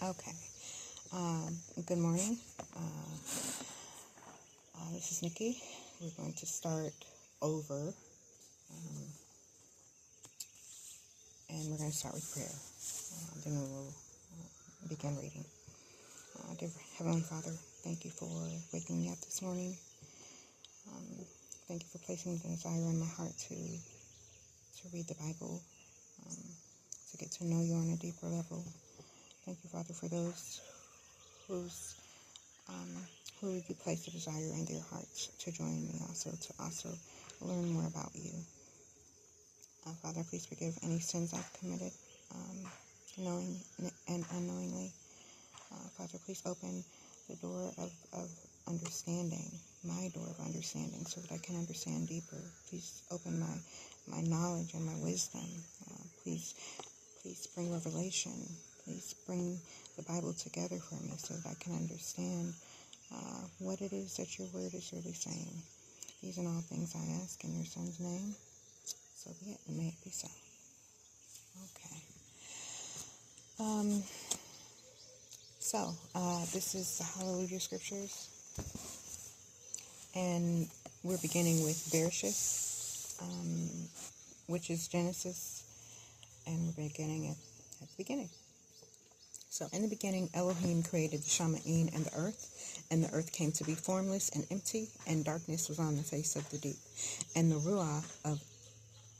Okay. Good morning. This is Nikki. We're going to start over, and we're going to start with prayer. Then we will begin reading. Dear Heavenly Father, thank you for waking me up this morning. Thank you for placing the desire in my heart to read the Bible, to get to know you on a deeper level. Thank you, Father, for those who you place a desire in their hearts to join me to learn more about you. Father, please forgive any sins I've committed, knowing and unknowingly. Father, please open the door of understanding, my door of understanding, so that I can understand deeper. Please open my knowledge and my wisdom. Please bring revelation. Please bring the Bible together for me so that I can understand what it is that your word is really saying. These and all things I ask in your Son's name. So be it, and may it be so. Okay. This is the HalleluYah scriptures. And we're beginning with Bereshith, which is Genesis. And we're beginning at the beginning. So, in the beginning, Elohim created the Shamayim and the earth came to be formless and empty, and darkness was on the face of the deep. And the Ruach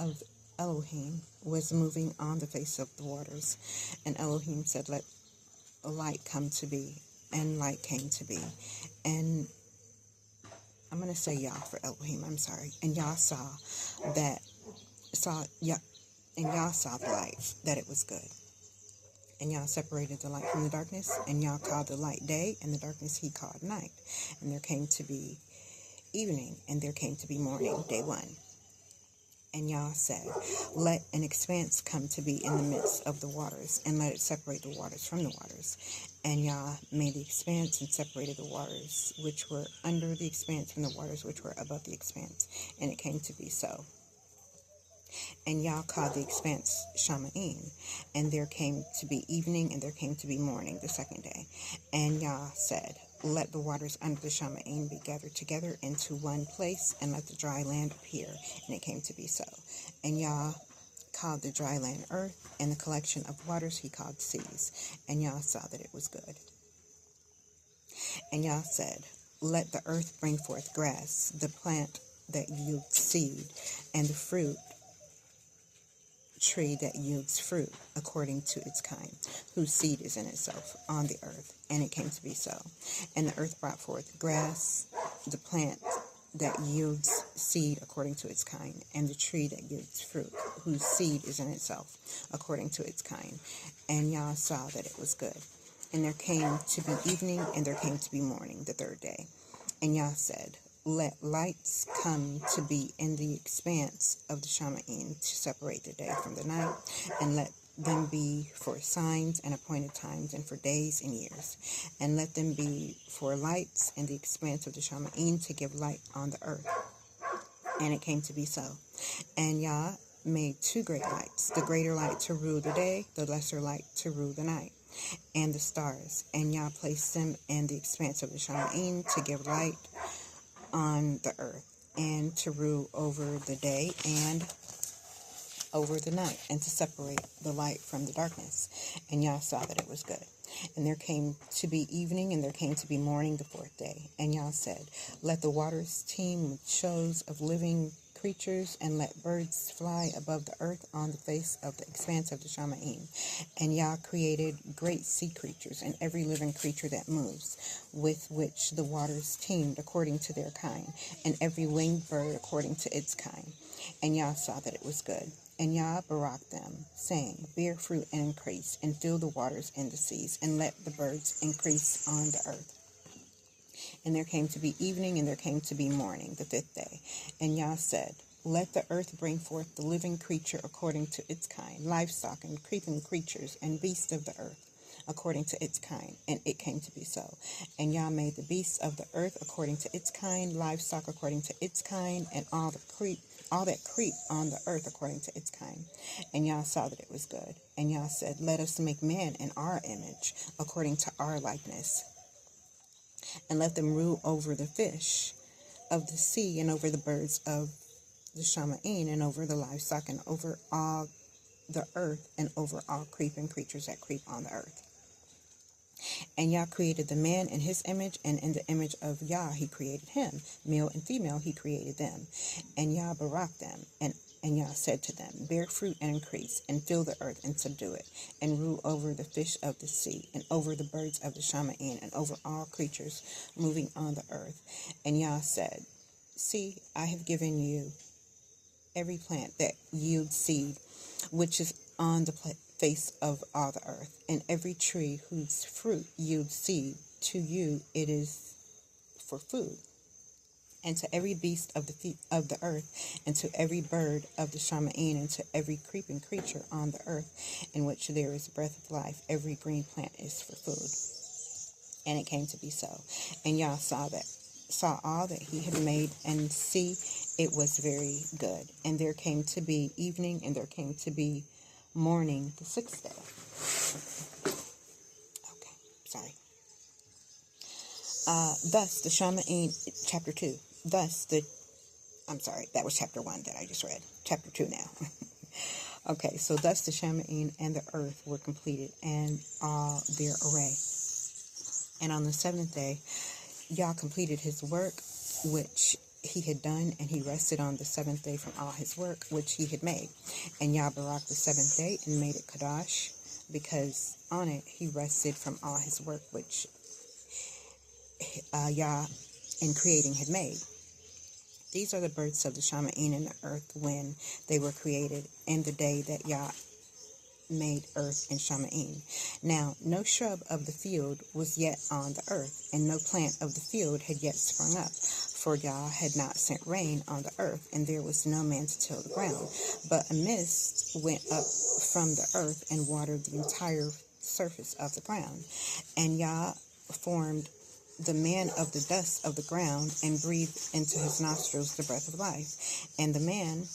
of Elohim was moving on the face of the waters. And Elohim said, let a light come to be, and light came to be. And I'm going to say Yah for Elohim, I'm sorry. And Yah saw the light, that it was good. And Yah separated the light from the darkness, and Yah called the light day, and the darkness he called night. And there came to be evening, and there came to be morning, day one. And Yah said, let an expanse come to be in the midst of the waters, and let it separate the waters from the waters. And Yah made the expanse and separated the waters which were under the expanse from the waters which were above the expanse. And it came to be so. And Yah called the expanse Shamayim, and there came to be evening, and there came to be morning, the second day. And Yah said, let the waters under the Shamayim be gathered together into one place, and let the dry land appear. And it came to be so. And Yah called the dry land earth, and the collection of waters he called seas. And Yah saw that it was good. And Yah said, let the earth bring forth grass, the plant that yields seed, and the fruit tree that yields fruit according to its kind, whose seed is in itself on the earth. And it came to be so. And the earth brought forth grass, the plant that yields seed according to its kind, and the tree that yields fruit, whose seed is in itself according to its kind. And Yah saw that it was good. And there came to be evening, and there came to be morning, the third day. And Yah said, let lights come to be in the expanse of the Shamayim to separate the day from the night, and let them be for signs and appointed times, and for days and years. And let them be for lights in the expanse of the Shamayim to give light on the earth. And it came to be so. And Yah made two great lights, the greater light to rule the day, the lesser light to rule the night, and the stars. And Yah placed them in the expanse of the Shamayim to give light on the earth, and to rule over the day and over the night, and to separate the light from the darkness. And Yah saw that it was good. And there came to be evening, and there came to be morning, the fourth day. And Yah said, let the waters teem with shows of living creatures, and let birds fly above the earth on the face of the expanse of the Shamayim. And Yah created great sea creatures, and every living creature that moves, with which the waters teemed according to their kind, and every winged bird according to its kind. And Yah saw that it was good. And Yah baraked them, saying, bear fruit and increase, and fill the waters and the seas, and let the birds increase on the earth. And there came to be evening, and there came to be morning, the fifth day. And Yah said, let the earth bring forth the living creature according to its kind, livestock and creeping creatures, and beasts of the earth according to its kind. And it came to be so. And Yah made the beasts of the earth according to its kind, livestock according to its kind, and all the all that creep on the earth according to its kind. And Yah saw that it was good. And Yah said, let us make man in our image, according to our likeness, and let them rule over the fish of the sea, and over the birds of the Shamma'in, and over the livestock, and over all the earth, and over all creeping creatures that creep on the earth. And Yah created the man in his image, and in the image of Yah he created him. Male and female he created them. And Yah baraked them, and Yah said to them, bear fruit and increase, and fill the earth and subdue it, and rule over the fish of the sea, and over the birds of the Shamma'in, and over all creatures moving on the earth. And Yah said, see, I have given you every plant that yields seed, which is on the face of all the earth, and every tree whose fruit yields seed, to you it is for food, and to every beast of the earth, and to every bird of the Shamma'in, and to every creeping creature on the earth, in which there is breath of life, every green plant is for food. And it came to be so. And Yah saw all that he had made, and see, it was very good. And there came to be evening, and there came to be morning, the sixth day. Okay, sorry. Thus the Shamma'in, chapter 2. That was chapter 1 that I just read. Chapter 2 now. Okay, so thus the Shamma'in and the earth were completed, and all their array. And on the seventh day, Yah completed his work which he had done, and he rested on the seventh day from all his work which he had made. And Yah baraked the seventh day and made it Kadosh, because on it he rested from all his work which Yah in creating had made. These are the births of the Shamma'in in the earth when they were created, in the day that Yah made earth and Shamma'in. Now no shrub of the field was yet on the earth, and no plant of the field had yet sprung up, for Yah had not sent rain on the earth, and there was no man to till the ground. But a mist went up from the earth and watered the entire surface of the ground. And Yah formed the man of the dust of the ground, and breathed into his nostrils the breath of life, and the man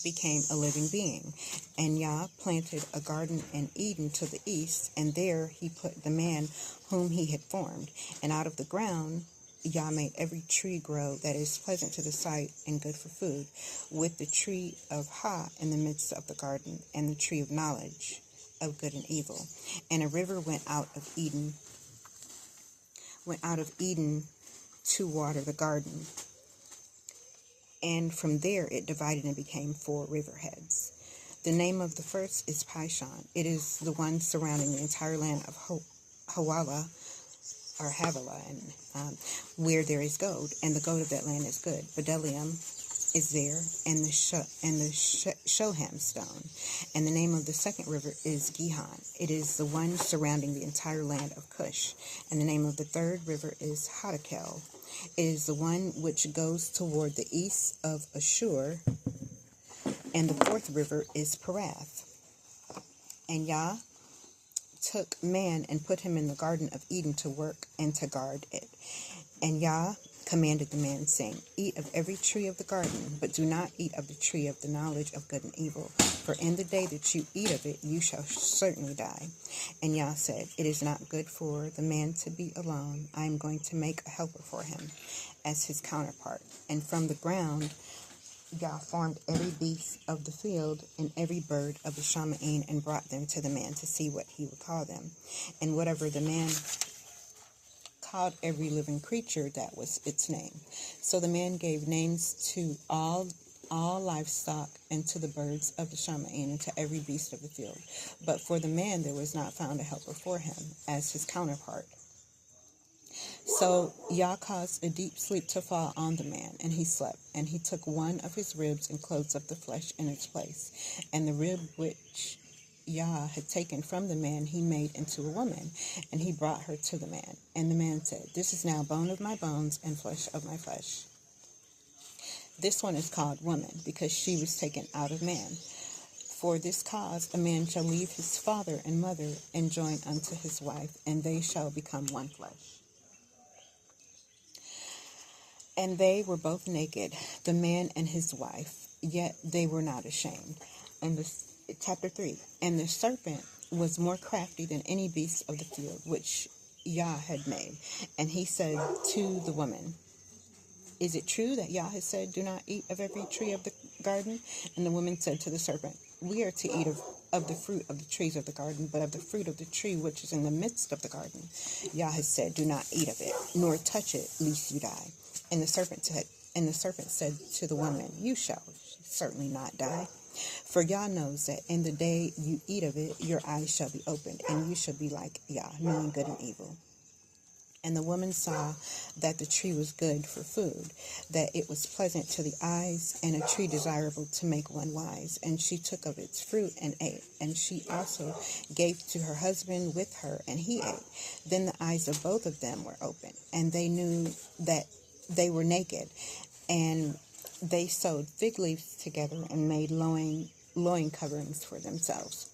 became a living being. And Yah planted a garden in Eden to the east, and there he put the man whom he had formed. And out of the ground Yah made every tree grow that is pleasant to the sight and good for food, with the tree of Ha in the midst of the garden, and the tree of knowledge of good and evil. And a river went out of Eden to water the garden. And from there it divided and became 4 river heads. The name of the first is Pishon. It is the one surrounding the entire land of Havilah, and where there is gold, and the gold of that land is good. Bdellium is there, and the Shoham stone. And the name of the second river is Gihon. It is the one surrounding the entire land of Cush. And the name of the third river is Hadakel. It is the one which goes toward the east of Ashur. And the fourth river is Perath. And Yah took man and put him in the garden of Eden to work and to guard it. And Yah commanded the man, saying, eat of every tree of the garden, but do not eat of the tree of the knowledge of good and evil, for in the day that you eat of it you shall certainly die. And Yah said, it is not good for the man to be alone. I am going to make a helper for him as his counterpart. And from the ground Yah formed every beast of the field and every bird of the Shamma'in, and brought them to the man to see what he would call them. And whatever the man called every living creature, that was its name. So the man gave names to all livestock, and to the birds of the Shamma'in, and to every beast of the field. But for the man there was not found a helper for him as his counterpart. So Yah caused a deep sleep to fall on the man, and he slept. And he took one of his ribs and closed up the flesh in its place. And the rib which Yah had taken from the man he made into a woman, and he brought her to the man. And the man said, this is now bone of my bones and flesh of my flesh. This one is called woman, because she was taken out of man. For this cause a man shall leave his father and mother, and join unto his wife, and they shall become one flesh. And they were both naked, the man and his wife, yet they were not ashamed. And chapter 3. And the serpent was more crafty than any beast of the field which Yah had made. And he said to the woman, is it true that Yah has said, do not eat of every tree of the garden? And the woman said to the serpent, we are to eat of the fruit of the trees of the garden, but of the fruit of the tree which is in the midst of the garden, Yah has said, do not eat of it, nor touch it, lest you die. And the serpent said to the woman, you shall certainly not die. For Yah knows that in the day you eat of it, your eyes shall be opened, and you shall be like Yah, knowing good and evil. And the woman saw that the tree was good for food, that it was pleasant to the eyes, and a tree desirable to make one wise. And she took of its fruit and ate. And she also gave to her husband with her, and he ate. Then the eyes of both of them were opened, and they knew that they were naked. And they sewed fig leaves together and made loin coverings for themselves.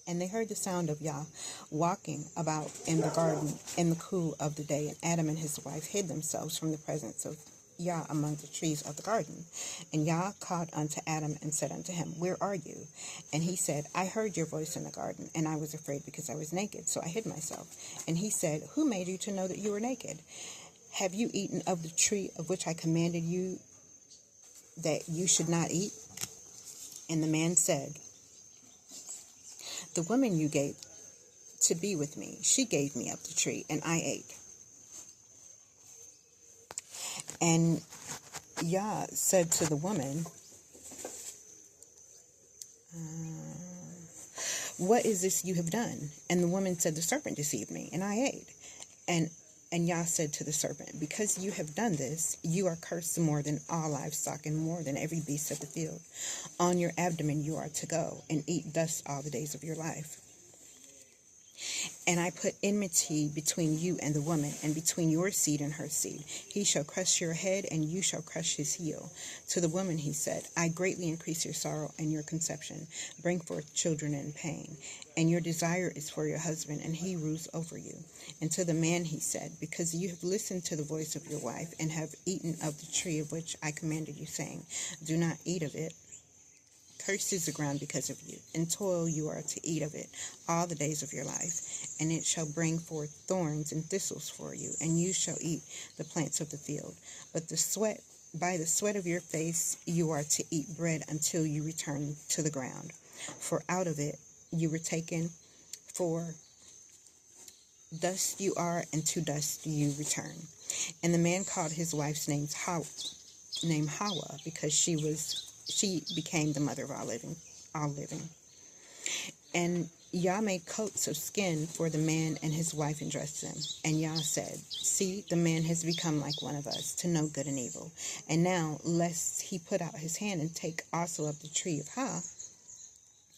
And they heard the sound of Yah walking about in the garden in the cool of the day. And Adam and his wife hid themselves from the presence of Yah among the trees of the garden. And Yah called unto Adam and said unto him, where are you? And he said, I heard your voice in the garden, and I was afraid because I was naked, so I hid myself. And he said, who made you to know that you were naked? Have you eaten of the tree of which I commanded you that you should not eat? And the man said, the woman you gave to be with me, she gave me of the tree, and I ate. And Yah said to the woman, what is this you have done? And the woman said, the serpent deceived me, and I ate. And Yah said to the serpent, because you have done this, you are cursed more than all livestock and more than every beast of the field. On your abdomen you are to go, and eat dust all the days of your life. And I put enmity between you and the woman, and between your seed and her seed. He shall crush your head, and you shall crush his heel. To the woman he said, I greatly increase your sorrow and your conception. Bring forth children in pain. And your desire is for your husband, and he rules over you. And to the man he said, because you have listened to the voice of your wife, and have eaten of the tree of which I commanded you, saying, do not eat of it. Cursed is the ground because of you, and toil you are to eat of it all the days of your life. And it shall bring forth thorns and thistles for you, and you shall eat the plants of the field. But by the sweat of your face you are to eat bread until you return to the ground. For out of it you were taken, for dust you are, and to dust you return. And the man called his wife's name Hawa, because she became the mother of all living. And Yah made coats of skin for the man and his wife and dressed them. And Yah said, see, the man has become like one of us, to know good and evil. And now, lest he put out his hand and take also of the tree of Ha,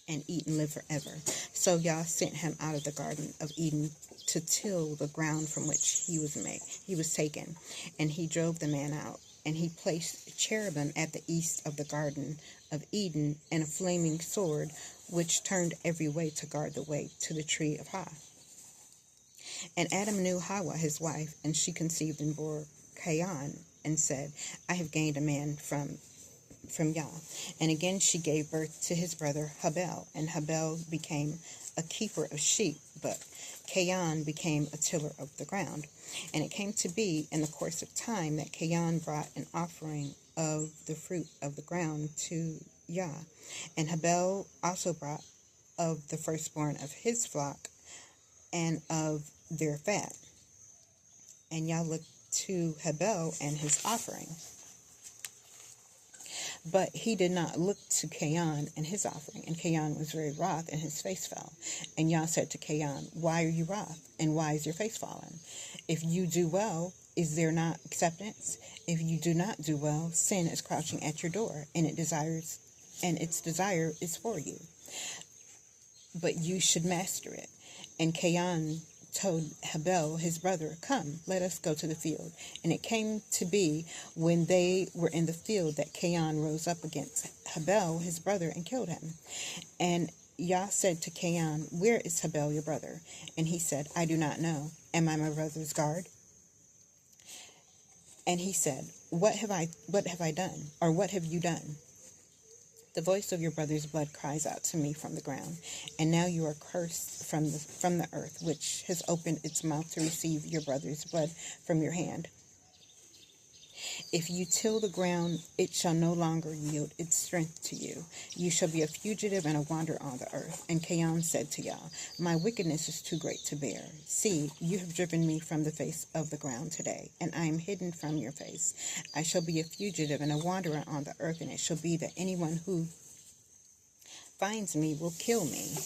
and eat and live forever. So Yah sent him out of the garden of Eden to till the ground from which he was taken. And he drove the man out. And he placed cherubim at the east of the garden of Eden, and a flaming sword, which turned every way to guard the way to the tree of Ha. And Adam knew Hawa his wife, and she conceived and bore Cain, and said, I have gained a man from Yah. And again she gave birth to his brother Habel, and Habel became a keeper of sheep, but Cain became a tiller of the ground. And it came to be in the course of time that Cain brought an offering of the fruit of the ground to Yah. And Habel also brought of the firstborn of his flock and of their fat. And Yah looked to Habel and his offering. But he did not look to Cain and his offering. And Cain was very wroth, and his face fell. And Yah said to Cain, why are you wroth, and why is your face fallen? If you do well, is there not acceptance? If you do not do well, sin is crouching at your door, and its desire is for you. But you should master it. And Cain told Habel his brother, come, let us go to the field. And it came to be when they were in the field that Cain rose up against Habel his brother and killed him. And Yah said to Cain, where is Habel your brother? And he said, I do not know. Am I my brother's guard? And he said, what have I done? Or what have you done? The voice of your brother's blood cries out to me from the ground, and now you are cursed from the earth, which has opened its mouth to receive your brother's blood from your hand. If you till the ground, it shall no longer yield its strength to you. You shall be a fugitive and a wanderer on the earth. And Cain said to Yah, my wickedness is too great to bear. See, you have driven me from the face of the ground today, and I am hidden from your face. I shall be a fugitive and a wanderer on the earth, and it shall be that anyone who finds me will kill me.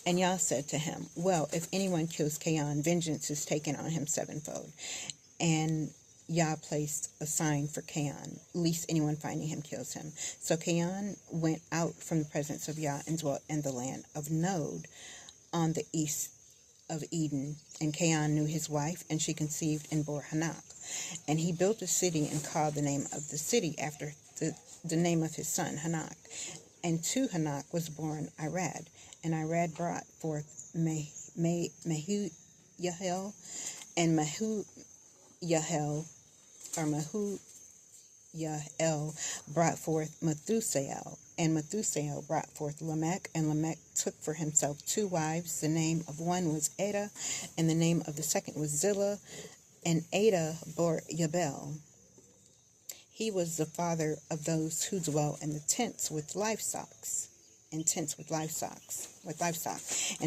And Yah said to him, well, if anyone kills Cain, vengeance is taken on him sevenfold. And Yah placed a sign for Cain, lest anyone finding him kills him. So Cain went out from the presence of Yah and dwelt in the land of Nod on the east of Eden. And Cain knew his wife, and she conceived and bore Hanok. And he built a city and called the name of the city after the name of his son, Hanok. And to Hanok was born Irad. And Irad brought forth Mahuyahel, and Mahuyahel brought forth Methusael, and Methusael brought forth Lamech, and Lamech took for himself 2 wives. The name of one was Ada, and the name of the second was Zillah, and Ada bore Yabel. He was the father of those who dwell in the tents with livestock. And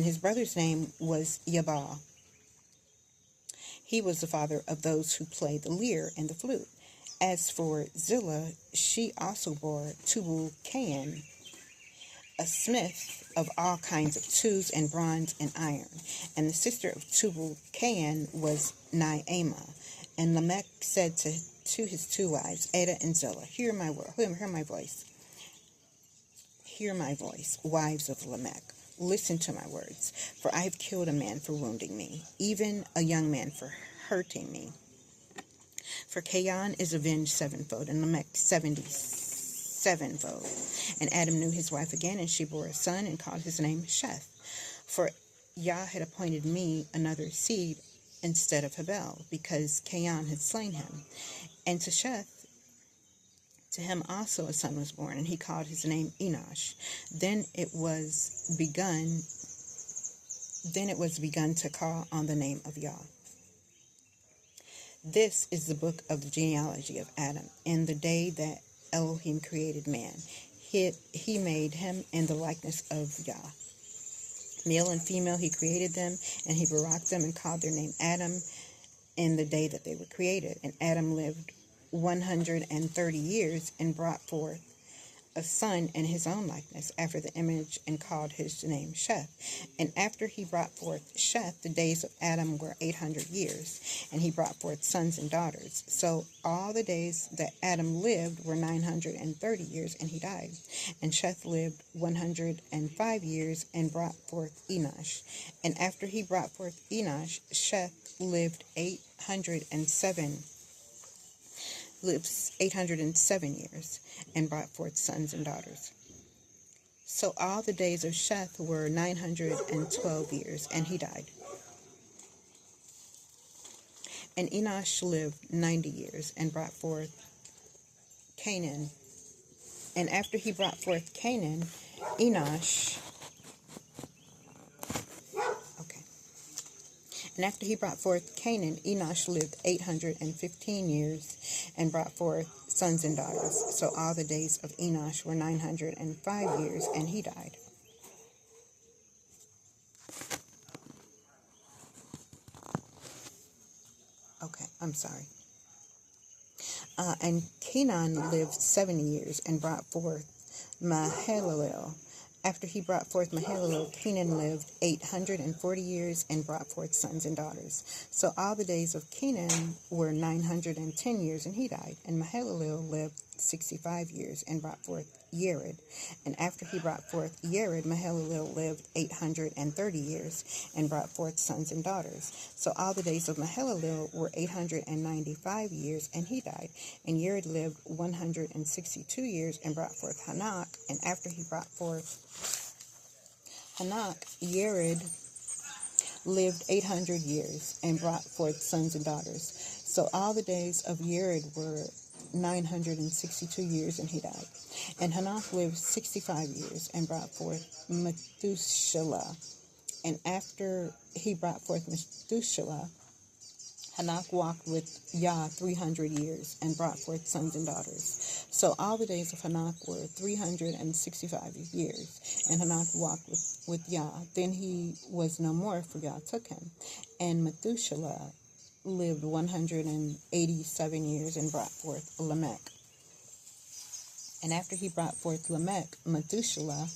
his brother's name was Yabal. He was the father of those who play the lyre and the flute. As for Zillah, she also bore Tubal-Cain, a smith of all kinds of tools and bronze and iron. And the sister of Tubal-Cain was Naamah. And Lamech said to his 2 wives, Ada and Zillah, hear my voice. Hear my voice, wives of Lamech. Listen to my words, for I have killed a man for wounding me, even a young man for hurting me. For Cain is avenged sevenfold, and Lamech 77-fold. And Adam knew his wife again, and she bore a son, and called his name Sheth. For Yah had appointed me another seed instead of Habel, because Cain had slain him. And to Sheth, to him also a son was born, and he called his name Enosh. Then it was begun to call on the name of Yah. This is the book of the genealogy of Adam. In the day that Elohim created man, he made him in the likeness of Yah. Male and female he created them, and he baraked them and called their name Adam in the day that they were created. And Adam lived 130 years and brought forth a son in his own likeness after the image, and called his name Sheth. And after he brought forth Sheth, the days of Adam were 800 years, and he brought forth sons and daughters. So all the days that Adam lived were 930 years, and he died. And Sheth lived 105 years and brought forth Enosh. And after he brought forth Enosh, Sheth lived 807 years, and brought forth sons and daughters. So all the days of Sheth were 912 years, and he died. And Enosh lived 90 years, and brought forth Canaan. And after he brought forth Canaan, Enosh lived 815 years, and brought forth sons and daughters. So all the days of Enosh were 905 years, and he died. And Canaan lived 70 years, and brought forth Mahalalel. After he brought forth Mahalalel, Canaan lived 840 years, and brought forth sons and daughters. So all the days of Canaan were 910 years, and he died. And Mahalalel lived 65 years, and brought forth Yered. And after he brought forth Yered, Mahalalel lived 830 years, and brought forth sons and daughters. So all the days of Mahalalel were 895 years, and he died. And Yered lived 162 years, and brought forth Hanok. And after he brought forth Hanok, Yered lived 800 years and brought forth sons and daughters. So all the days of Yered were 962 years, and he died. And Hanoch lived 65 years and brought forth Methuselah. And after he brought forth Methuselah, Hanoch walked with Yah 300 years and brought forth sons and daughters. So all the days of Hanoch were 365 years, and Hanoch walked with Yah. Then he was no more, for Yah took him. And Methuselah lived 187 years and brought forth Lamech. And after he brought forth Lamech, Methuselah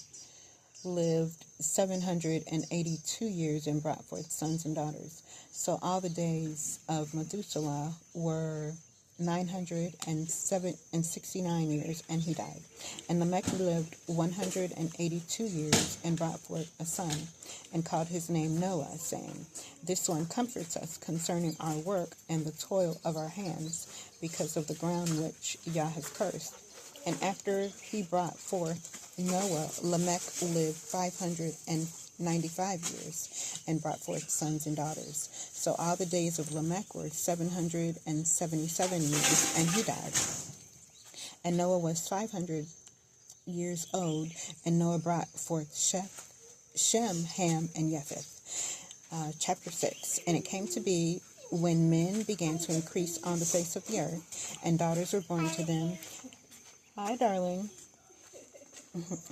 lived 782 years and brought forth sons and daughters. So all the days of Methuselah were 969 years, and he died. And Lamech lived 182 years and brought forth a son, and called his name Noah, saying, This one comforts us concerning our work and the toil of our hands, because of the ground which Yah has cursed. And after he brought forth Noah, Lamech lived 595 years and brought forth sons and daughters. So all the days of Lamech were 777 years, and he died. And Noah was 500 years old, and Noah brought forth Shem, Ham, and Japheth. Chapter 6. And it came to be, when men began to increase on the face of the earth, and daughters were born to them. Hi, darling.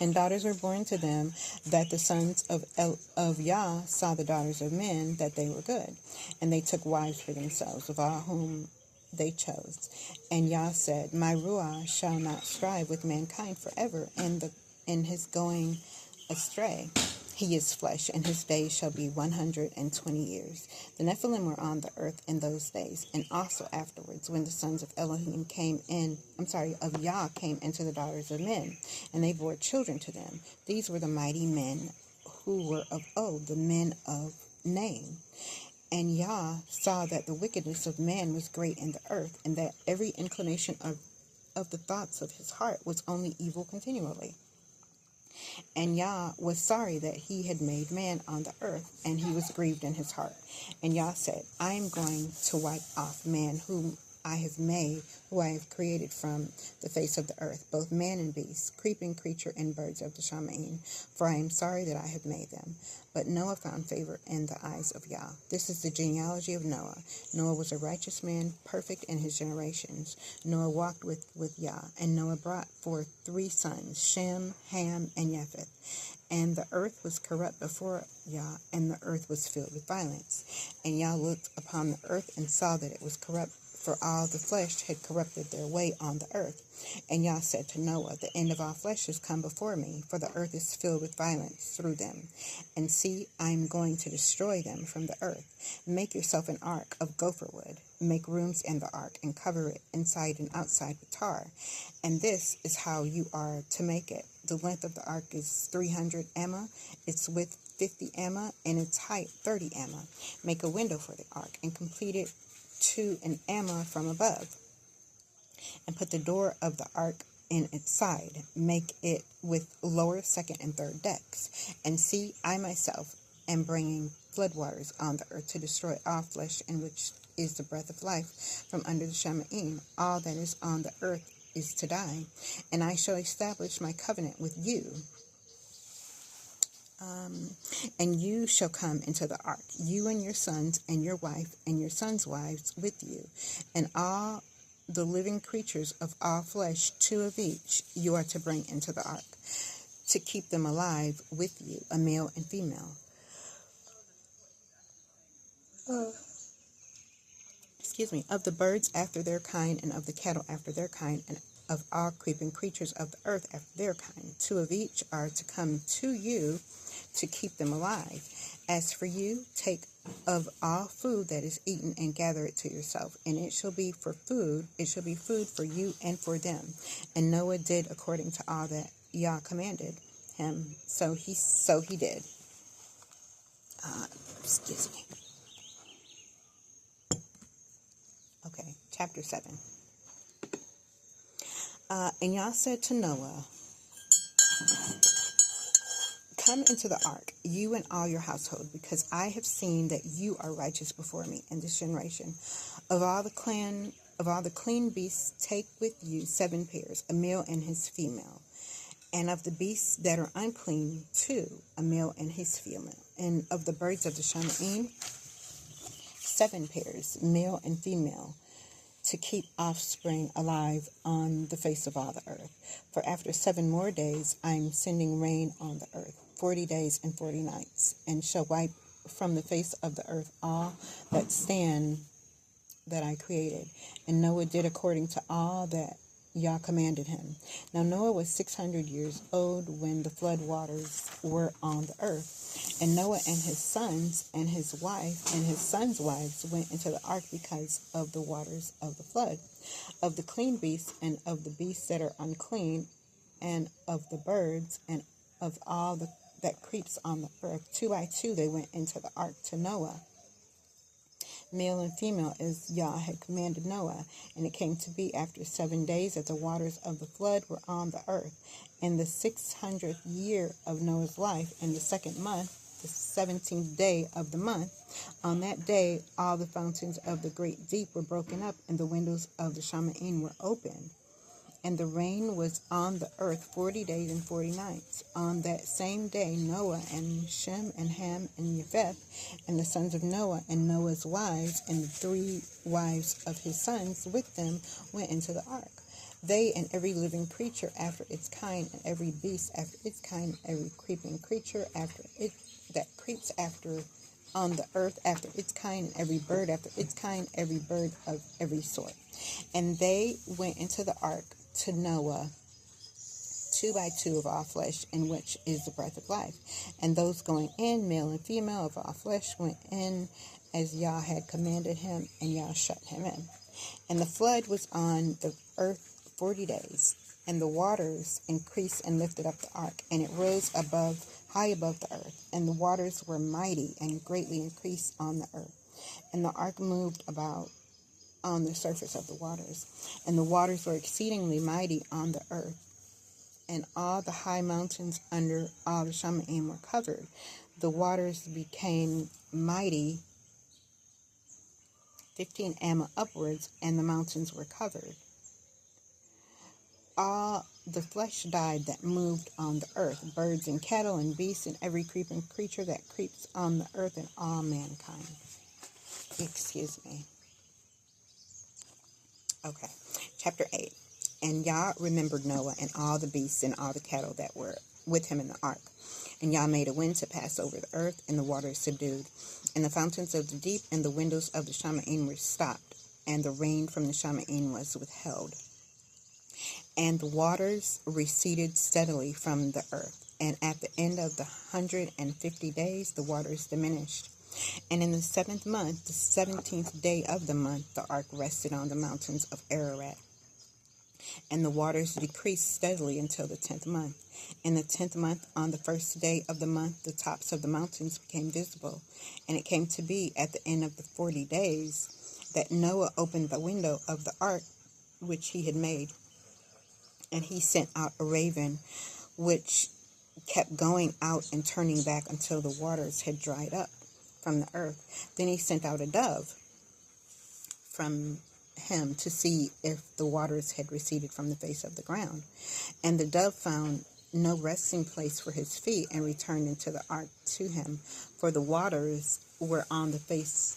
And daughters were born to them, that the sons of Yah saw the daughters of men, that they were good. And they took wives for themselves, of all whom they chose. And Yah said, My Ruah shall not strive with mankind forever, in his going astray. He is flesh, and his days shall be 120 years. The Nephilim were on the earth in those days, and also afterwards, when the sons of Yah came into the daughters of men, and they bore children to them. These were the mighty men who were of old, the men of name. And Yah saw that the wickedness of man was great in the earth, and that every inclination of the thoughts of his heart was only evil continually. And Yah was sorry that he had made man on the earth, and he was grieved in his heart. And Yah said, I am going to wipe off man whom I have made, who I have created from the face of the earth, both man and beast, creeping creature and birds of the Shamaim, for I am sorry that I have made them. But Noah found favor in the eyes of Yah. This is the genealogy of Noah. Noah was a righteous man, perfect in his generations. Noah walked with Yah, and Noah brought forth 3 sons, Shem, Ham, and Japheth. And the earth was corrupt before Yah, and the earth was filled with violence. And Yah looked upon the earth and saw that it was corrupt, for all the flesh had corrupted their way on the earth. And Yah said to Noah, The end of all flesh has come before me, for the earth is filled with violence through them. And see, I am going to destroy them from the earth. Make yourself an ark of gopher wood. Make rooms in the ark, and cover it inside and outside with tar. And this is how you are to make it. The length of the ark is 300 ema, its width 50 ema, and its height 30 ema. Make a window for the ark, and complete it to an ema from above. And put the door of the ark in its side. Make it with lower, second, and third decks. And see, I myself am bringing floodwaters on the earth to destroy all flesh, in which is the breath of life from under the Shamaim. All that is on the earth is to die. And I shall establish my covenant with you. And you shall come into the ark, you and your sons and your wife and your sons' wives with you, and all the living creatures of all flesh, 2 of each, you are to bring into the ark, to keep them alive with you, a male and female. Of the birds after their kind, and of the cattle after their kind, and of all creeping creatures of the earth after their kind. 2 of each are to come to you, to keep them alive. As for you, take of all food that is eaten and gather it to yourself, and it shall be food for you and for them. And Noah did according to all that Yah commanded him, so he did. Okay, chapter 7. And Yah said to Noah, come into the ark, you and all your household, because I have seen that you are righteous before me in this generation. Of all the clean beasts, take with you 7 pairs, a male and his female. And of the beasts that are unclean, 2, a male and his female. And of the birds of the Shamaim, 7 pairs, male and female, to keep offspring alive on the face of all the earth. For after 7 more days I am sending rain on the earth, 40 days and 40 nights, and shall wipe from the face of the earth all that stand that I created. And Noah did according to all that Yah commanded him. Now Noah was 600 years old when the flood waters were on the earth. And Noah and his sons and his wife and his sons' wives went into the ark because of the waters of the flood. Of the clean beasts and of the beasts that are unclean, and of the birds and of all that creeps on the earth, 2 by 2 they went into the ark to Noah, male and female, as Yah had commanded Noah. And it came to be after 7 days that the waters of the flood were on the earth. In the 600th year of Noah's life, in the 2nd month, the 17th day of the month, on that day all the fountains of the great deep were broken up, and the windows of the Shamaim were open. And the rain was on the earth 40 days and 40 nights. On that same day Noah and Shem and Ham and Japheth and the sons of Noah and Noah's wives and the 3 wives of his sons with them went into the ark. They and every living creature after its kind, and every beast after its kind, and every creeping creature after it that creeps after on the earth after its kind, and every bird after its kind, every bird of every sort. And they went into the ark to Noah, 2 by 2 of all flesh, in which is the breath of life. And those going in, male and female of all flesh, went in as Yah had commanded him, and Yah shut him in. And the flood was on the earth 40 days, and the waters increased and lifted up the ark, and it rose high above the earth, and the waters were mighty and greatly increased on the earth. And the ark moved about on the surface of the waters, and the waters were exceedingly mighty on the earth, and all the high mountains under all the Shamaim were covered. The waters became mighty 15 amma upwards, and the mountains were covered. All the flesh died that moved on the earth, birds and cattle and beasts and every creeping creature that creeps on the earth, and all mankind. Excuse me. Okay, chapter 8. And Yah remembered Noah and all the beasts and all the cattle that were with him in the ark. And Yah made a wind to pass over the earth, and the waters subdued. And the fountains of the deep and the windows of the Shamaim were stopped, and the rain from the Shamaim was withheld. And the waters receded steadily from the earth. And at the end of the 150 days, the waters diminished. And in the 7th month, the 17th day of the month, the ark rested on the mountains of Ararat. And the waters decreased steadily until the 10th month. In the 10th month, on the 1st day of the month, the tops of the mountains became visible. And it came to be at the end of the 40 days that Noah opened the window of the ark which he had made. And he sent out a raven, which kept going out and turning back until the waters had dried up from the earth. Then he sent out a dove from him to see if the waters had receded from the face of the ground. And the dove found no resting place for his feet, and returned into the ark to him, for the waters were on the face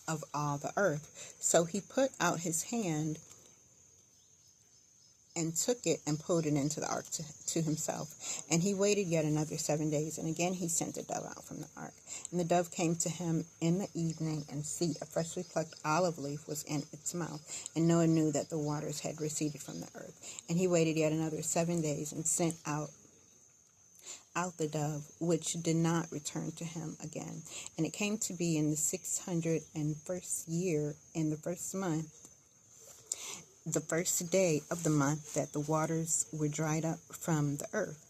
of all the earth. So he put out his hand and took it and pulled it into the ark to himself. And he waited yet another 7 days, and again he sent the dove out from the ark. And the dove came to him in the evening, and see, a freshly plucked olive leaf was in its mouth. And Noah knew that the waters had receded from the earth. And he waited yet another 7 days, and sent out the dove, which did not return to him again. And it came to be in the 601st year, in the 1st month, the 1st day of the month, that the waters were dried up from the earth.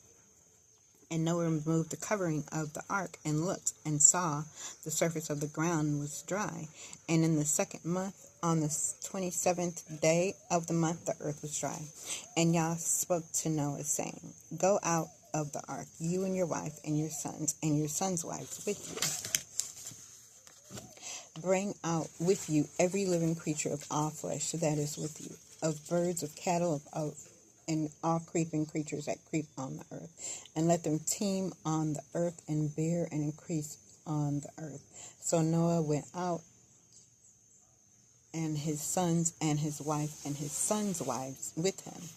And Noah removed the covering of the ark, and looked, and saw the surface of the ground was dry. And in the 2nd month, on the 27th day of the month, the earth was dry. And Yah spoke to Noah, saying, Go out of the ark, you and your wife and your sons' wives with you. Bring out with you every living creature of all flesh that is with you, of birds, of cattle, and all creeping creatures that creep on the earth, and let them teem on the earth and bear and increase on the earth. So Noah went out, and his sons and his wife and his sons' wives with him.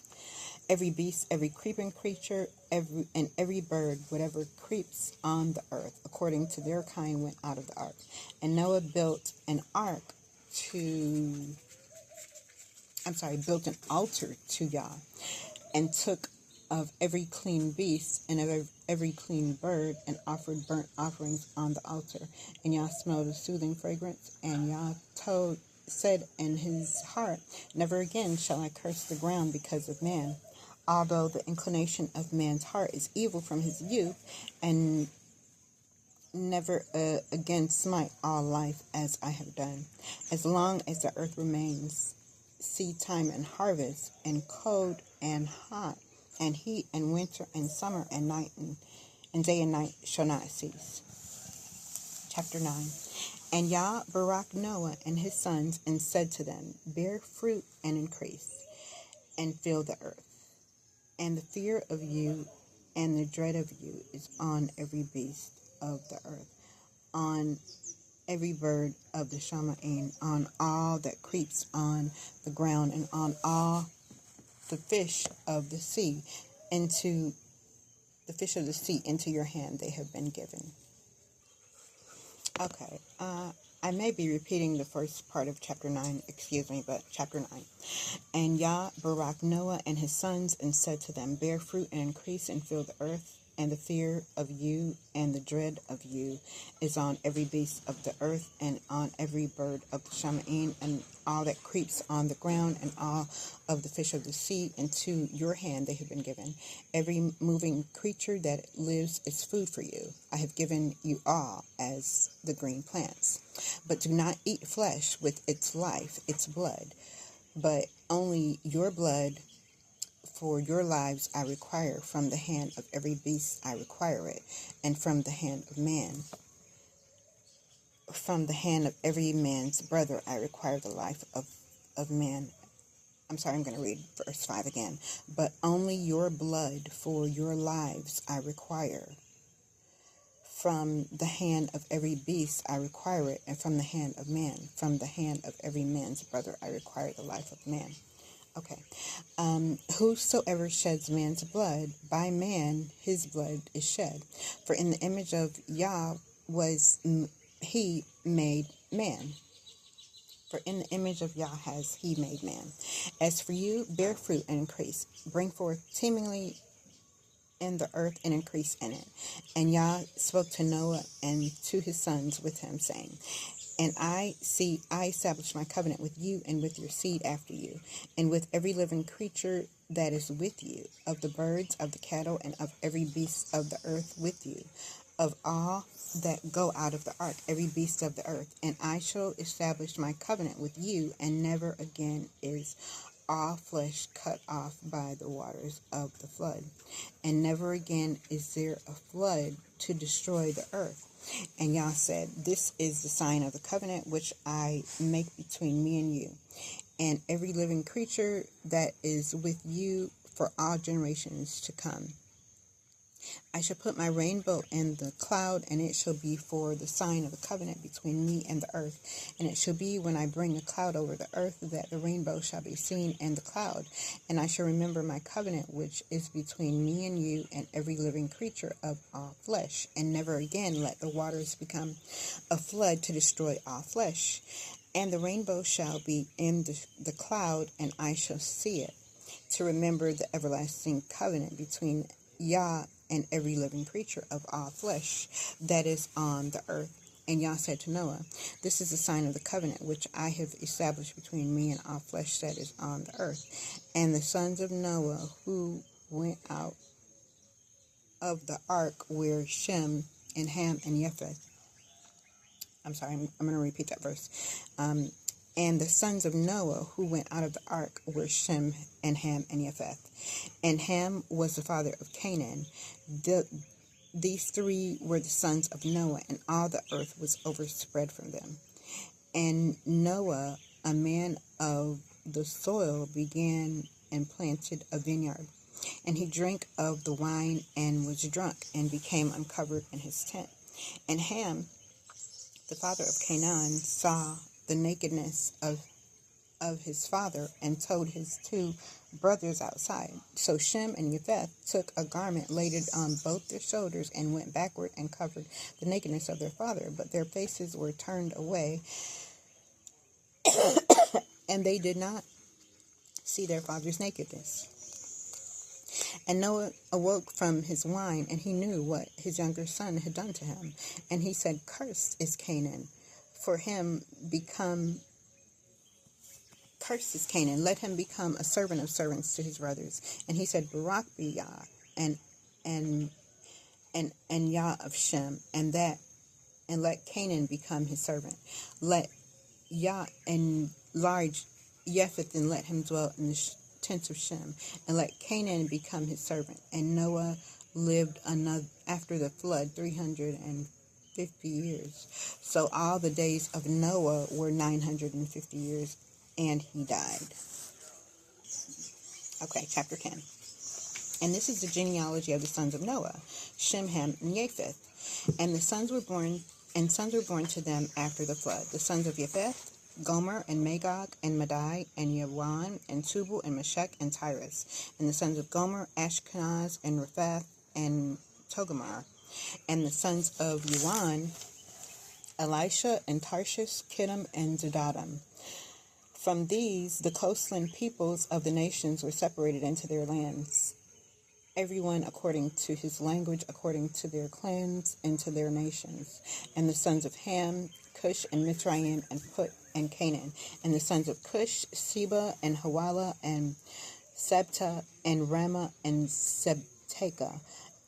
Every beast, every creeping creature, every bird, whatever creeps on the earth, according to their kind, went out of the ark. And Noah built an altar to Yah, and took of every clean beast and of every clean bird, and offered burnt offerings on the altar. And Yah smelled a soothing fragrance, and Yah said in his heart, never again shall I curse the ground because of man, although the inclination of man's heart is evil from his youth, and never again smite all life as I have done. As long as the earth remains, seed time and harvest, and cold and hot, and heat and winter and summer and night and day and night shall not cease. Chapter 9. And Yah barak Noah and his sons, and said to them, bear fruit and increase, and fill the earth. And the fear of you and the dread of you is on every beast of the earth, on every bird of the Shamaim, on all that creeps on the ground, and on all the fish of the sea. Into your hand they have been given. Okay, I may be repeating the first part of chapter 9, but chapter 9. And Yah barak Noah and his sons, and said to them, bear fruit and increase, and fill the earth. And the fear of you and the dread of you is on every beast of the earth, and on every bird of the Shamaim, and all that creeps on the ground, and all of the fish of the sea. Into your hand they have been given. Every moving creature that lives is food for you. I have given you all as the green plants. But do not eat flesh with its life, its blood, but only your blood. For your lives I require, from the hand of every beast I require it, and from the hand of man. From the hand of every man's brother I require the life of man. I'm going to read verse 5 again. But only your blood for your lives I require. From the hand of every beast I require it, and from the hand of man. From the hand of every man's brother I require the life of man. Okay. Whosoever sheds man's blood, by man his blood is shed. For in the image of Yah was he made man. For in the image of Yah has he made man. As for you, bear fruit and increase. Bring forth teemingly in the earth and increase in it. And Yah spoke to Noah and to his sons with him, saying, and I establish my covenant with you and with your seed after you, and with every living creature that is with you, of the birds, of the cattle, and of every beast of the earth with you, of all that go out of the ark, every beast of the earth. And I shall establish my covenant with you, and never again is all flesh cut off by the waters of the flood, and never again is there a flood to destroy the earth. And Yah said, this is the sign of the covenant which I make between me and you, and every living creature that is with you for all generations to come. I shall put my rainbow in the cloud, and it shall be for the sign of the covenant between me and the earth. And it shall be when I bring a cloud over the earth that the rainbow shall be seen in the cloud. And I shall remember my covenant which is between me and you and every living creature of all flesh, and never again let the waters become a flood to destroy all flesh. And the rainbow shall be in the cloud, and I shall see it, to remember the everlasting covenant between Yah and every living creature of all flesh that is on the earth. And Yah said to Noah, this is the sign of the covenant which I have established between me and all flesh that is on the earth. And the sons of Noah who went out of the ark were Shem and Ham and Japheth. I'm going to repeat that verse. And the sons of Noah who went out of the ark were Shem and Ham and Japheth. And Ham was the father of Canaan. These three were the sons of Noah, and all the earth was overspread from them. And Noah, a man of the soil, began and planted a vineyard. And he drank of the wine and was drunk and became uncovered in his tent. And Ham, the father of Canaan, saw the nakedness of his father and told his two brothers outside. So Shem and Japheth took a garment, laid it on both their shoulders, and went backward and covered the nakedness of their father. But their faces were turned away, and they did not see their father's nakedness. And Noah awoke from his wine, and he knew what his younger son had done to him. And he said, Cursed is Canaan, Cursed is Canaan, let him become a servant of servants to his brothers. And he said, Barak be Yah, and Yah of Shem, and let Canaan become his servant. Let Yah enlarge Japheth, and let him dwell in the tents of Shem, and let Canaan become his servant. And Noah lived after the flood 350 years. So all the days of Noah were 950 years, and he died. Okay, chapter 10. And this is the genealogy of the sons of Noah, Shem, Ham, and Japheth. And sons were born to them after the flood. The sons of Japheth, Gomer, and Magog, and Madai, and Yawan, and Tubal, and Meshech, and Tyrus. And the sons of Gomer, Ashkenaz, and Rephath, and Togarmah. And the sons of Yawan, Elisha, and Tarshish, Kittim, and Zadadim. From these, the coastland peoples of the nations were separated into their lands, everyone according to his language, according to their clans, and to their nations. And the sons of Ham, Cush, and Mitzrayim, and Put, and Canaan. And the sons of Cush, Sheba, and Havilah, and Sabta, and Ramah, and Sebteka.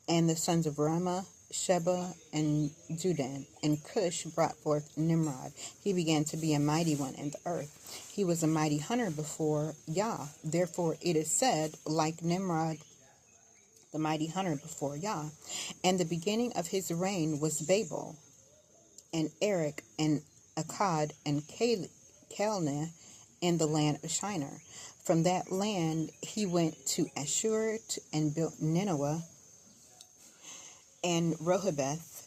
And the sons of Ramah, Sheba, and Judan. And Cush brought forth Nimrod. He began to be a mighty one in the earth. He was a mighty hunter before Yah. Therefore it is said, like Nimrod, the mighty hunter before Yah. And the beginning of his reign was Babel, and Erech, and Akkad, and Calneh in the land of Shinar. From that land he went to Ashur and built Nineveh, and Rehoboth,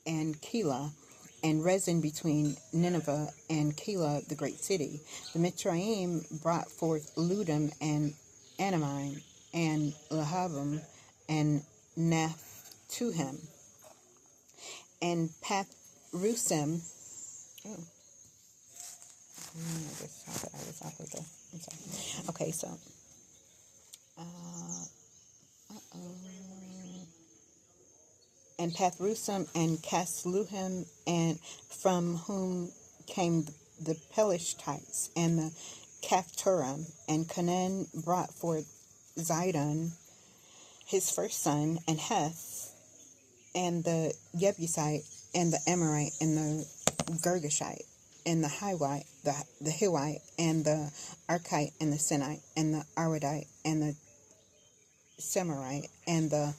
and Keilah, and Rezin between Nineveh and Keilah, the great city. The Mitzrayim brought forth Ludim, and Anamim, and Lahabim, and Naphtuhim, and Pathrusim. Okay, so and Pathrusim, and Casluhim, and from whom came the Pelishtites, and the Caphtorim. And Canaan brought forth Zidon, his first son, and Heth, and the Jebusite, and the Amorite, and the Girgashite, and the Hivite, the Hivite, and the Archite, and the Sinite, and the Aradite, and the Semirite, and the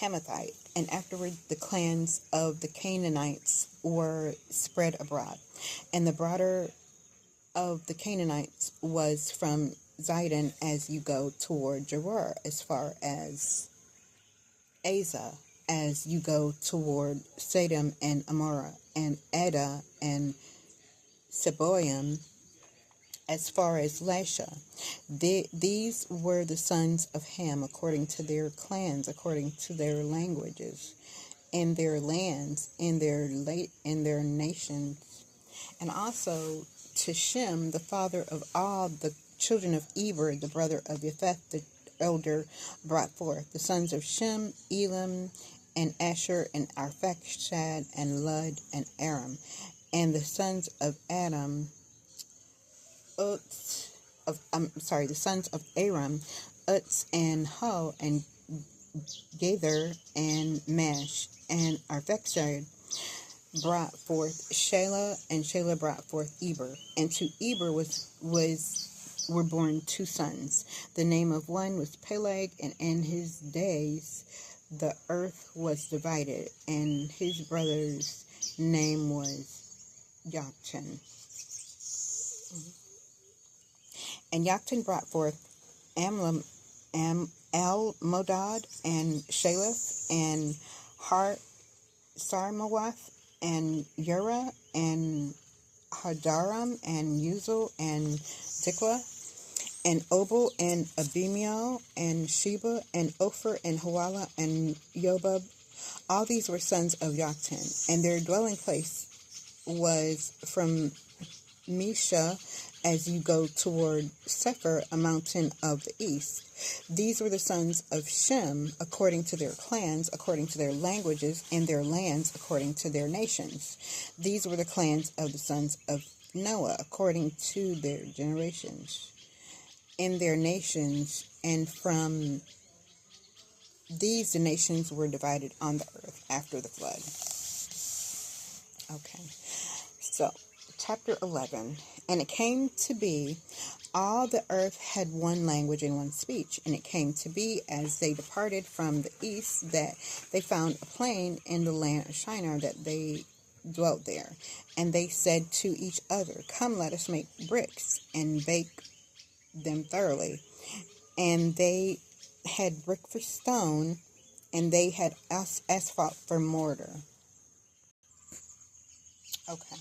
Hamathite. And afterward the clans of the Canaanites were spread abroad. And the border of the Canaanites was from Zidon as you go toward Gerar, as far as Asa, as you go toward Sodom and Amorah, and Ada, and Seboim, as far as Lasha. These were the sons of Ham, according to their clans, according to their languages, in their lands, in their nations. And also to Shem, the father of all the children of Eber, the brother of Japheth, the elder, brought forth the sons of Shem, Elam, and Asher, and Arphaxad, and Lud, and Aram. And the sons of Adam, the sons of Aram, Utz, and Hul, and Gether, and Mash, and Arphaxad, brought forth Shelah, and Shelah brought forth Eber. And to Eber were born 2 sons. The name of one was Peleg, and in his days the earth was divided, and his brother's name was Joktan. And Joktan brought forth Elmodad, and Shaleth, and Sarmawath, and Ura, and Hadaram, and Uzal, and Diklah, and Obal, and Abimael, and Sheba, and Ophir, and Hawala, and Yobab. All these were sons of Joktan, and their dwelling place was from Mesha as you go toward Sephir, a mountain of the east. These were the sons of Shem, according to their clans, according to their languages, and their lands, according to their nations. These were the clans of the sons of Noah, according to their generations, in their nations, and from these the nations were divided on the earth after the flood. Okay, so chapter 11. And it came to be, all the earth had one language and one speech. And it came to be, as they departed from the east, that they found a plain in the land of Shinar, that they dwelt there. And they said to each other, Come, let us make bricks, and bake them thoroughly. And they had brick for stone, and they had asphalt for mortar. Okay.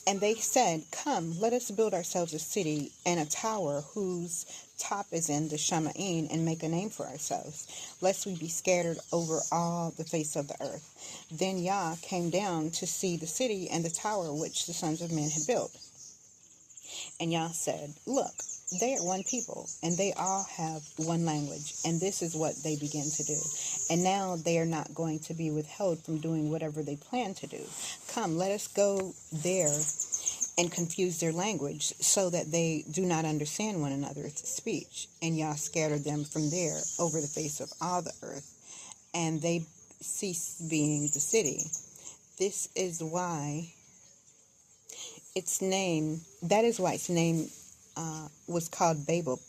And they said, Come, let us build ourselves a city and a tower whose top is in the Shamaim, and make a name for ourselves, lest we be scattered over all the face of the earth. Then Yah came down to see the city and the tower which the sons of men had built. And Yah said, Look, they are one people, and they all have one language, and this is what they begin to do. And now they are not going to be withheld from doing whatever they plan to do. Come, let us go there and confuse their language, so that they do not understand one another's speech. And Yah scattered them from there over the face of all the earth, and they ceased being the city. This is why its name was called Babel,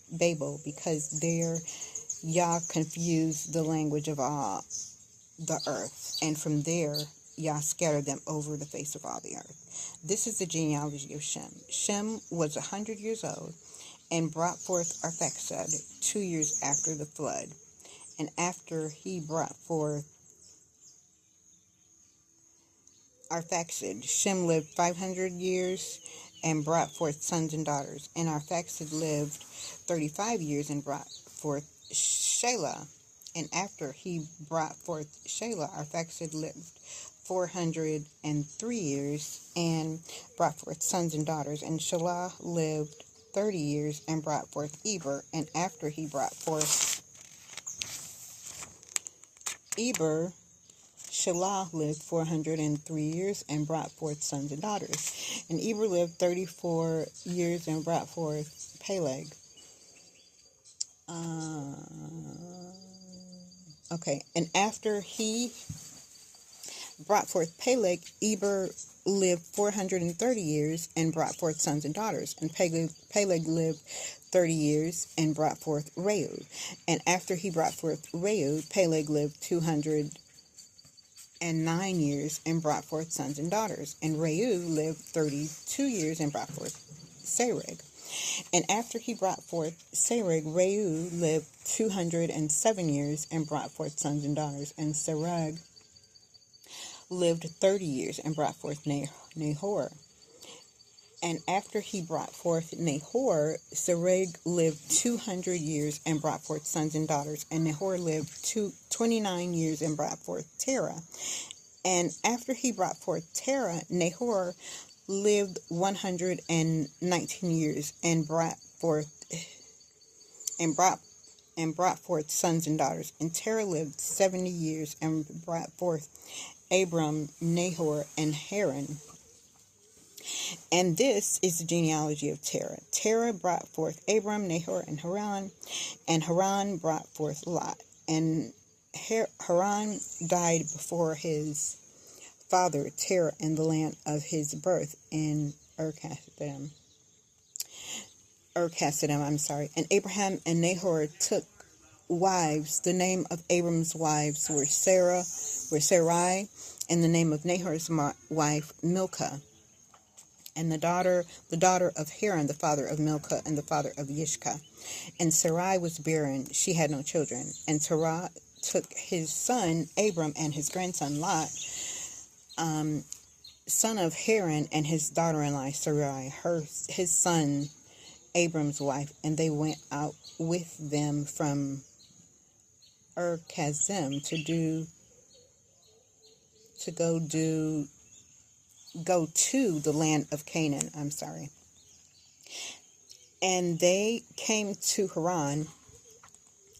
because there Yah confused the language of all the earth, and from there Yah scattered them over the face of all the earth. This is the genealogy of Shem. Shem was 100 years old, and brought forth Arphaxad 2 years after the flood. And after he brought forth Arphaxad, Shem lived 500 years, and brought forth sons and daughters. And Arphaxad lived 35 years, and brought forth Shelah. And after he brought forth Shelah, Arphaxad lived 403 years, and brought forth sons and daughters. And Shelah lived 30 years, and brought forth Eber. And after he brought forth Eber, Shelah lived 403 years, and brought forth sons and daughters. And Eber lived 34 years, and brought forth Peleg. And after he brought forth Peleg, Eber lived 430 years, and brought forth sons and daughters. And Peleg lived 30 years, and brought forth Reu. And after he brought forth Reu, Peleg lived 209 years, and brought forth sons and daughters. And Reu lived 32 years, and brought forth Sereg. And after he brought forth Sereg, Reu lived 207 years, and brought forth sons and daughters. And Sereg lived 30 years, and brought forth Nahor. And after he brought forth Nahor, Sereg lived 200 years, and brought forth sons and daughters. And Nahor lived 29 years, and brought forth Terah. And after he brought forth Terah, Nahor lived 119 years, and brought forth sons and daughters. And Terah lived 70 years, and brought forth Abram, Nahor, and Haran. And this is the genealogy of Terah. Terah brought forth Abram, Nahor, and Haran. And Haran brought forth Lot. And Haran died before his father Terah in the land of his birth in Ur-Kasdim. And Abraham and Nahor took wives. The name of Abram's wives were Sarai, and the name of Nahor's wife Milcah, and the daughter of Haran, the father of Milcah and the father of Yishka. And Sarai was barren; she had no children. And Terah took his son Abram and his grandson Lot, son of Haran, and his daughter-in-law Sarai, his son Abram's wife, and they went out with them from Ur-Kasdim go to the land of Canaan. And they came to Haran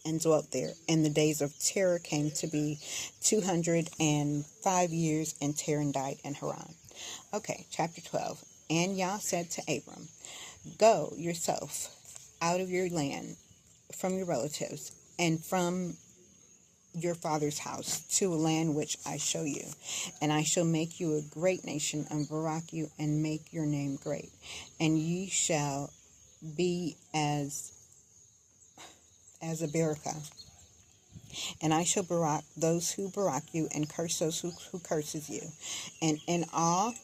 and dwelt there. And the days of Terah came to be 205 years, and Terah died in Haran. Okay, chapter 12. And Yah said to Abram, "Go yourself out of your land, from your relatives, and from your father's house, to a land which I show you. And I shall make you a great nation, and barak you, and make your name great. And ye shall be as a barakah. And I shall barak those who barak you, and curse those who curses you. And in all,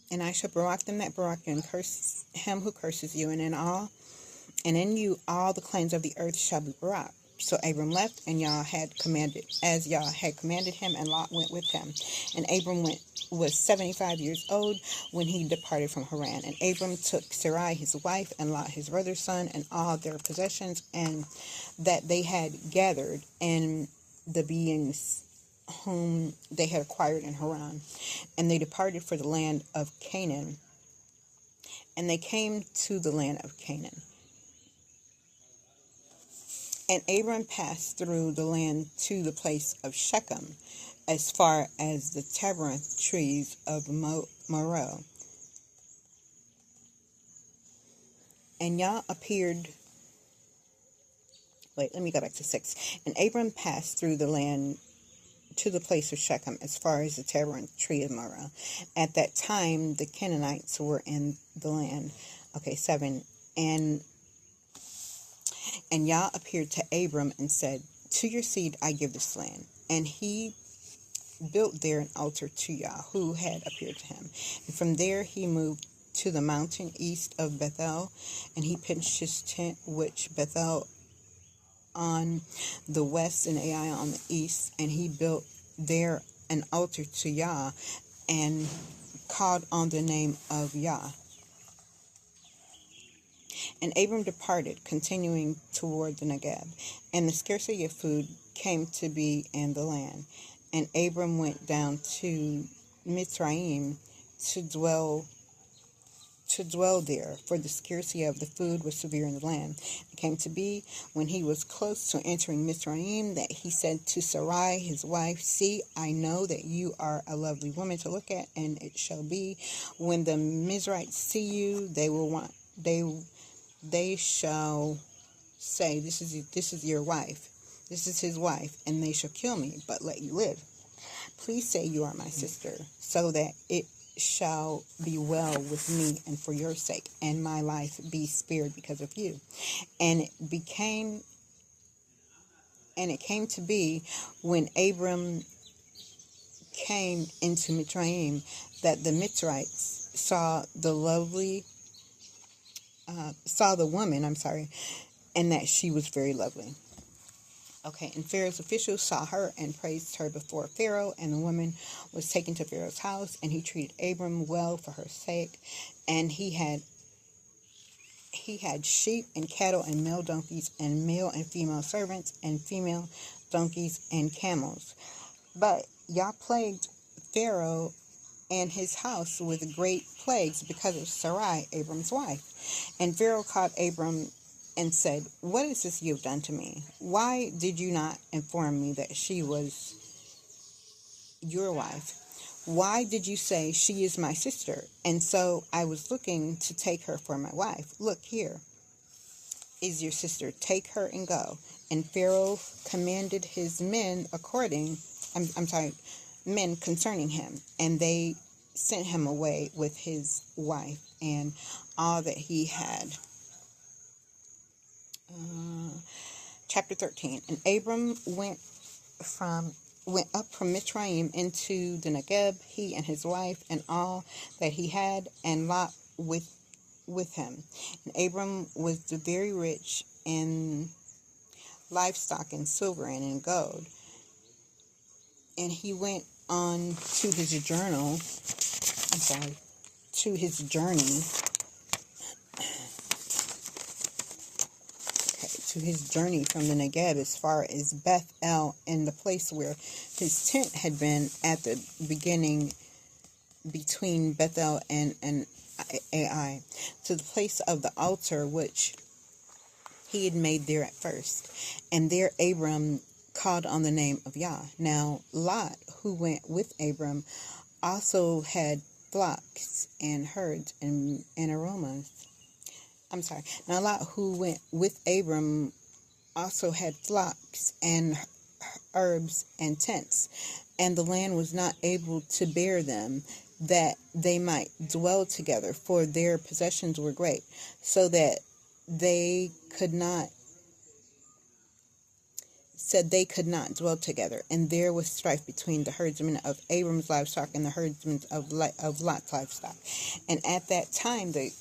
and I shall barak them that barak you, and curse him who curses you. And in you all the clans of the earth shall be barak." So Abram left, and Yah had commanded him, and Lot went with him. And Abram was 75 years old when he departed from Haran. And Abram took Sarai his wife, and Lot his brother's son, and all their possessions, and that they had gathered, and the beings whom they had acquired in Haran. And they departed for the land of Canaan. And they came to the land of Canaan. And Abram passed through the land to the place of Shechem, as far as the terebinth trees of Moreh. And Yah appeared. Let me go back to 6. And Abram passed through the land to the place of Shechem, as far as the terebinth tree of Moreh. At that time, the Canaanites were in the land. 7. And Yah appeared to Abram and said, "To your seed I give this land." And he built there an altar to Yah, who had appeared to him. And from there he moved to the mountain east of Bethel, and he pitched his tent, which Bethel on the west and Ai on the east. And he built there an altar to Yah, and called on the name of Yah. And Abram departed, continuing toward the Negeb, and the scarcity of food came to be in the land. And Abram went down to Mitzrayim to dwell there, for the scarcity of the food was severe in the land. It came to be, when he was close to entering Mitzrayim, that he said to Sarai his wife, "See, I know that you are a lovely woman to look at, and it shall be, when the Mizrites see you, they shall say, this is your wife. This is his wife, and they shall kill me, but let you live. Please say you are my sister, so that it shall be well with me, and for your sake, and my life be spared because of you." And it came to be, when Abram came into Mitzrayim, that the Mitzrites saw the woman, and that she was very lovely. And Pharaoh's officials saw her and praised her before Pharaoh, and the woman was taken to Pharaoh's house, and he treated Abram well for her sake. And he had sheep and cattle and male donkeys and male and female servants and female donkeys and camels. But Yah plagued Pharaoh and his house with great plagues because of Sarai, Abram's wife. And Pharaoh called Abram and said, "What is this you have done to me? Why did you not inform me that she was your wife? Why did you say, she is my sister? And so I was looking to take her for my wife. Look, here is your sister. Take her and go. And Pharaoh commanded his men men concerning him. And they sent him away with his wife and all that he had. Chapter 13. And Abram went up from Mitzrayim into the Negeb, he and his wife and all that he had, and Lot with him. And Abram was very rich in livestock and silver and in gold. And he went on to his journey from the Negeb as far as Beth El, and the place where his tent had been at the beginning between Bethel and Ai, to the place of the altar which he had made there at first. And there Abram called on the name of Yah. Now Lot, who went with Abram, also had flocks and herds and aromas. Now Lot, who went with Abram, also had flocks and herbs and tents, and the land was not able to bear them, that they might dwell together, for their possessions were great, so that they could not dwell together. And there was strife between the herdsmen of Abram's livestock and the herdsmen of Lot's livestock. And at that time the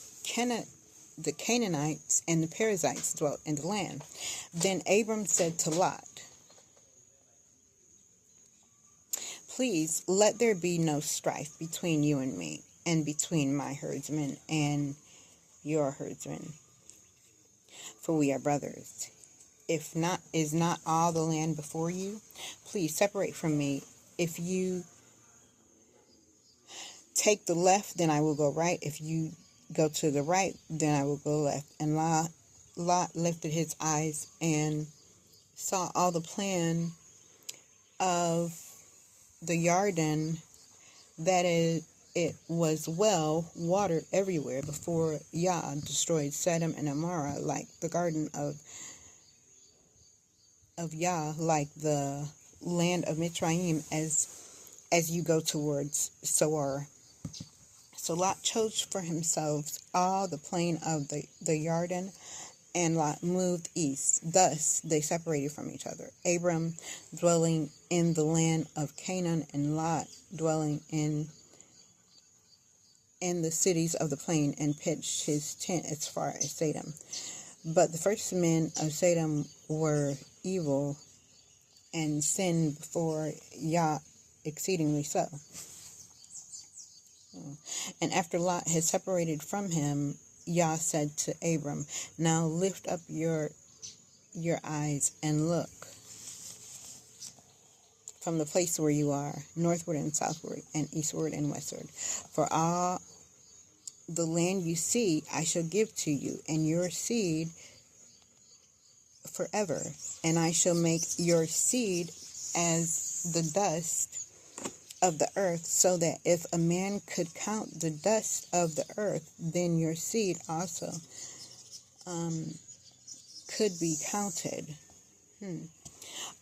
Canaanites and the Perizzites dwelt in the land. Then Abram said to Lot, please let there be no strife between you and me, and between my herdsmen and your herdsmen, for we are brothers. If not, is not all the land before you? Please separate from me. If you take the left, then I will go right. If you go to the right, then I will go left. And Lot lifted his eyes and saw all the plain of the Jordan, that it was well watered everywhere, before Yah destroyed Sodom and Amorah, like the garden of Yah, like the land of Mitzrayim, as you go towards Soar. So Lot chose for himself all the plain of the Jordan, and Lot moved east. Thus they separated from each other. Abram dwelling in the land of Canaan, and Lot dwelling in the cities of the plain, and pitched his tent as far as Sodom. But the first men of Sodom were evil, and sinned before Yah exceedingly so. And after Lot had separated from him, Yah said to Abram, now lift up your eyes and look from the place where you are, northward and southward, and eastward and westward. For all the land you see I shall give to you, and your seed forever. And I shall make your seed as the dust of the earth, so that if a man could count the dust of the earth, then your seed also could be counted.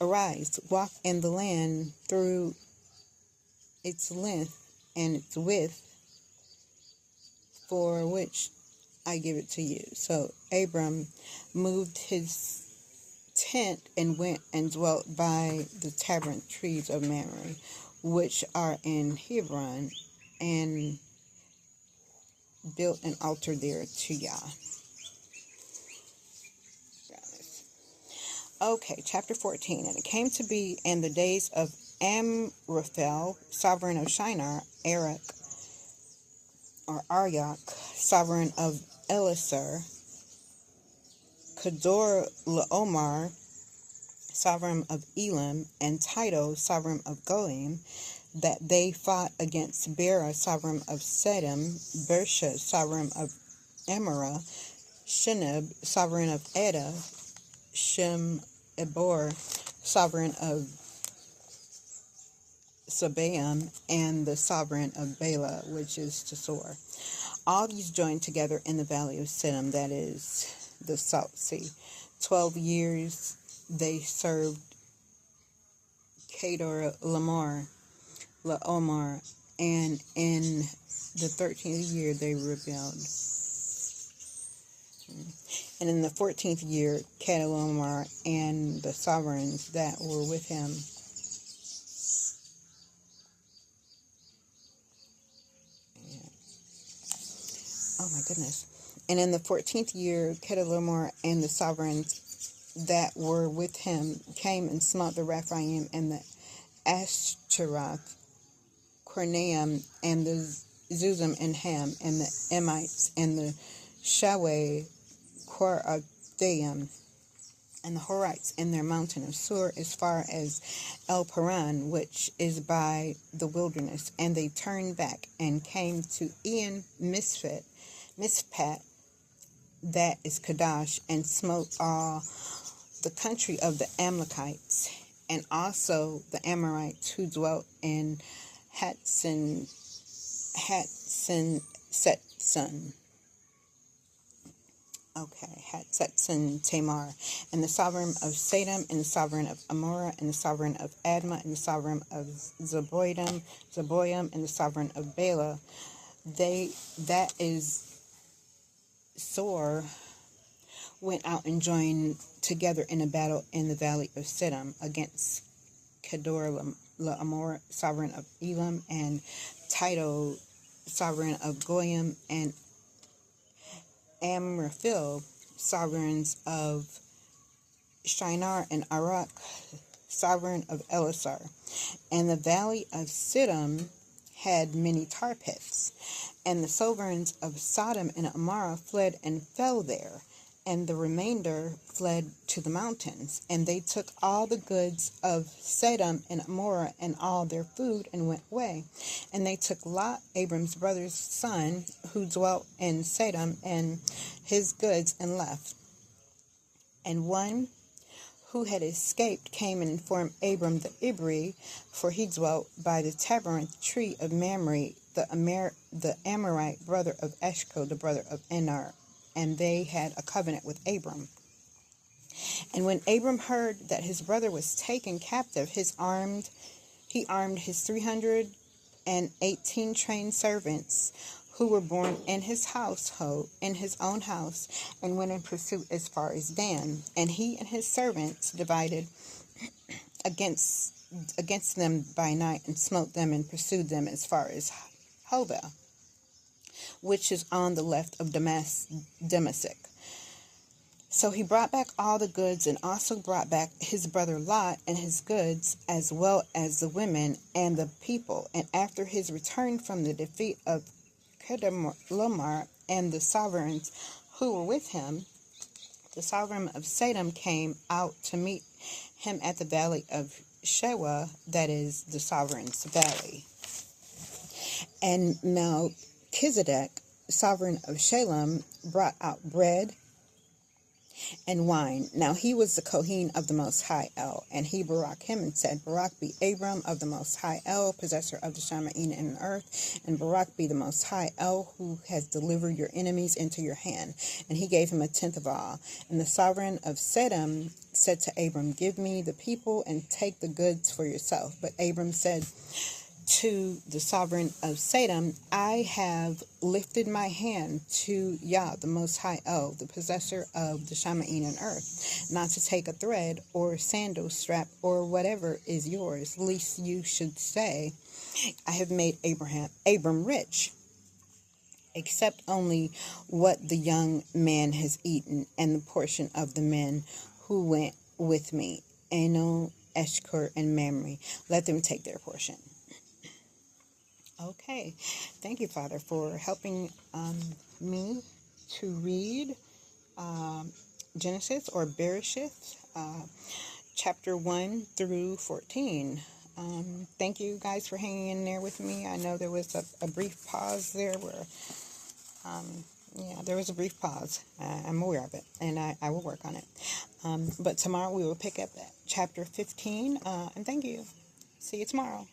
Arise, walk in the land through its length and its width, for which I give it to you. So Abram moved his tent and went and dwelt by the terebinth trees of Mamre, which are in Hebron, and built an altar there to Yah. Okay, chapter 14. And it came to be in the days of Amraphel, sovereign of Shinar, Arioch, sovereign of Elasar, Kedor Laomar, sovereign of Elam, and Tidal, sovereign of Goim, that they fought against Bera, sovereign of Sedom, Bersha, sovereign of Emorah, Shinab, sovereign of Eddah, Shem Ebor, sovereign of Sabaeum, and the sovereign of Bela, which is Tesor. All these joined together in the valley of Siddim, that is the Salt Sea. 12 years they served Kedar Laomar, and in the 13th year they rebelled. And in the 14th year, Kedar Laomar and the sovereigns that were with him oh my goodness. And in the 14th year, Kedar Laomar and the sovereigns that were with him came and smote the Rephaim and the Ashtaroth, Cornaim, and the Zuzim and Ham, and the Emites, and the Shaweh, Korathaim, and the Horites in their mountain of Sur as far as El Paran, which is by the wilderness. And they turned back and came to En Mishpat, that is Kadesh, and smote all the country of the Amalekites, and also the Amorites who dwelt in Hatzinsetzon. Hatzetzon Tamar, and the sovereign of Siddim, and the sovereign of Amorah, and the sovereign of Admah, and the sovereign of Zeboim, and the sovereign of Bela. That is Sor, went out and joined together in a battle in the valley of Siddim against Kedar Laomar, sovereign of Elam, and Tidal, sovereign of Goyim, and Amraphel, sovereigns of Shinar, and Arak, sovereign of Elasar. And the valley of Siddim had many tar pits, and the sovereigns of Sodom and Amorah fled and fell there, and the remainder fled to the mountains. And they took all the goods of Sodom and Amorah and all their food and went away. And they took Lot, Abram's brother's son, who dwelt in Sodom, and his goods and left. And one who had escaped came and informed Abram the Ibri, for he dwelt by the terebinth tree of Mamre, the Amorite brother of Eshcol, the brother of Enar, and they had a covenant with Abram. And when Abram heard that his brother was taken captive, he armed his 318 trained servants who were born in his household, in his own house, and went in pursuit as far as Dan. And he and his servants divided against them by night, and smote them and pursued them as far as Hobah, which is on the left of Damascus. So he brought back all the goods, and also brought back his brother Lot and his goods, as well as the women and the people. And after his return from the defeat of Kedar Laomar and the sovereigns who were with him, the sovereign of Siddim came out to meet him at the valley of Shewa, that is the sovereign's valley. And Melchizedek, sovereign of Shalem, brought out bread and wine. Now he was the Kohen of the Most High El, and he barak him and said, Barak be Abram of the Most High El, possessor of the Shamayim and earth, and Barak be the Most High El, who has delivered your enemies into your hand. And he gave him a tenth of all. And the sovereign of Siddim said to Abram, Give me the people and take the goods for yourself. But Abram said to the sovereign of Siddim, I have lifted my hand to Yah, the Most High El, the possessor of the Shamayim and earth, not to take a thread or sandal strap or whatever is yours, lest you should say, I have made Abram rich, except only what the young man has eaten, and the portion of the men who went with me, Eno, Eshcol, and Mamre. Let them take their portion. Okay, thank you, Father, for helping me to read Genesis or Bereshith, chapter 1 through 14. Thank you guys for hanging in there with me. I know there was a brief pause there where, there was a brief pause. I'm aware of it, and I will work on it. But tomorrow we will pick up at chapter 15, and thank you. See you tomorrow.